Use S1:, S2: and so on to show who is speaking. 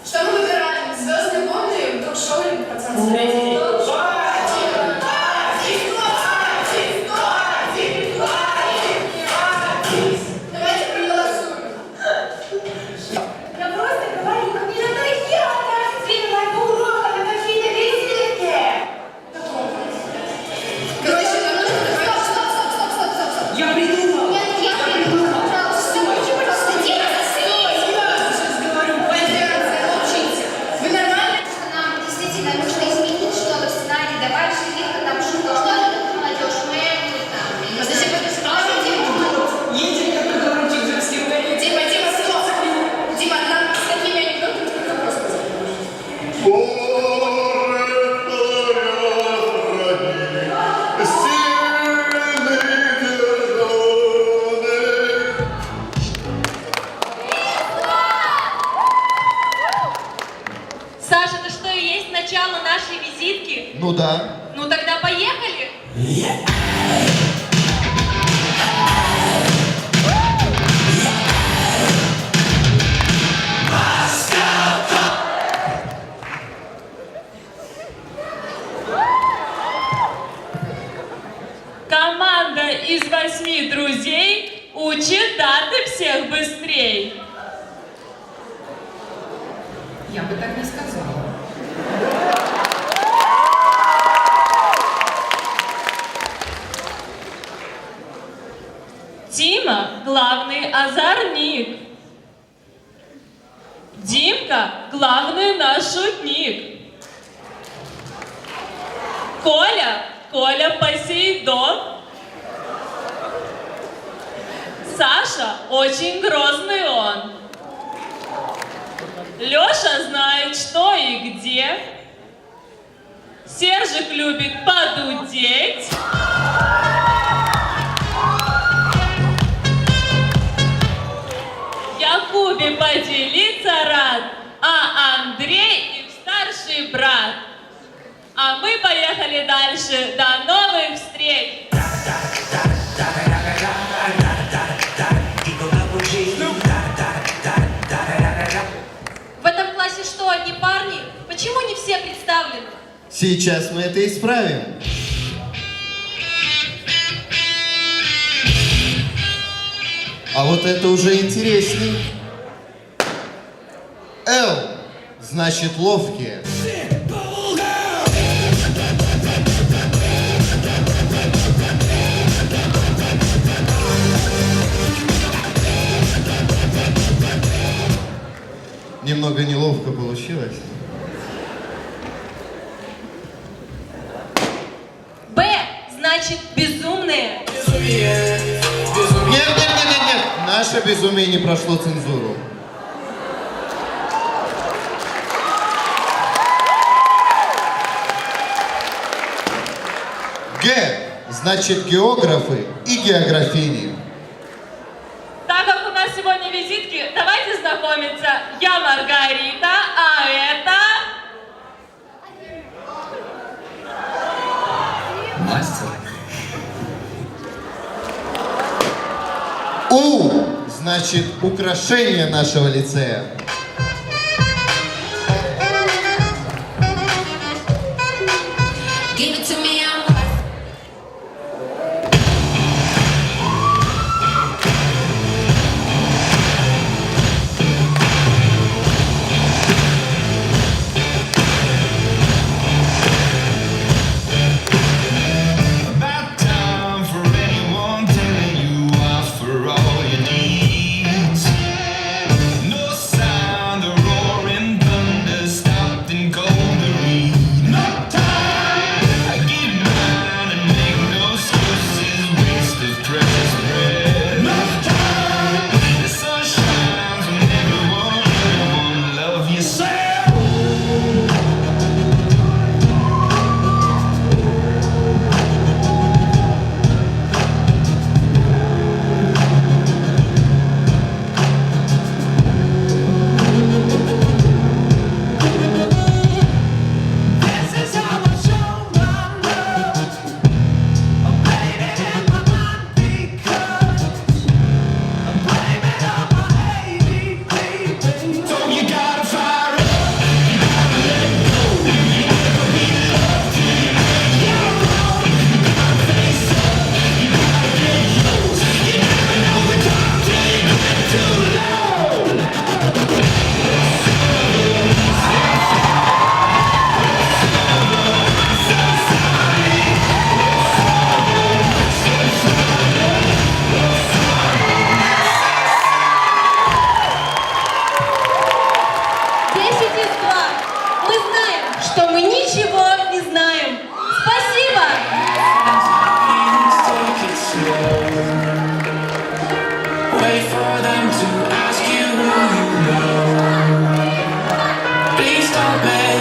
S1: Что мы выбираем? Звездные войны, ток-шоу или пацанское? Давайте проголосуем.
S2: Я просто говорю, как мне надоело каждый день по урокам на какие-то визитки.
S1: Короче, нам нужно... Стоп.
S3: Я придумал!
S1: Нет, я придумал. Пожалуйста, вы нормально?
S2: Нам действительно нужно изменить что-то в сценарии, добавить каких-то там шуток, что это молодежь, мэм, там, я не знаю.
S3: Едем, как говорите, в женский уголок.
S1: Дима, стоп. Дима, нам с такими анекдотами только вопрос сказать.
S4: Саша, это что и есть начало нашей визитки?
S5: Ну да.
S4: Ну тогда поехали! Команда из 8 друзей учит даты всех быстрей.
S3: Я бы так не сказала.
S4: Тима – главный озорник. Димка – главный наш шутник. Коля Посейдон. Саша очень грозный он. Лёша знает, что и где. Сержик любит подудеть. Якубе поделиться рад, а Андрей их старший брат. А мы поехали дальше. До новых встреч! В этом классе что, одни парни? Почему не все представлены?
S5: Сейчас мы это исправим. А вот это уже интересней. Л, значит ловкие. Немного неловко получилось.
S4: Б, значит безумные.
S5: Нет. Наше безумие не прошло цензуру. Г, значит географы и географини.
S4: Так как у нас сегодня визитки, давайте знакомиться. Я Маргарита, а это...
S3: Мастер.
S5: У, значит украшение нашего лицея.
S2: Give it to me,
S6: About time for anyone telling you I offer all your needs. No sign
S7: Please don't let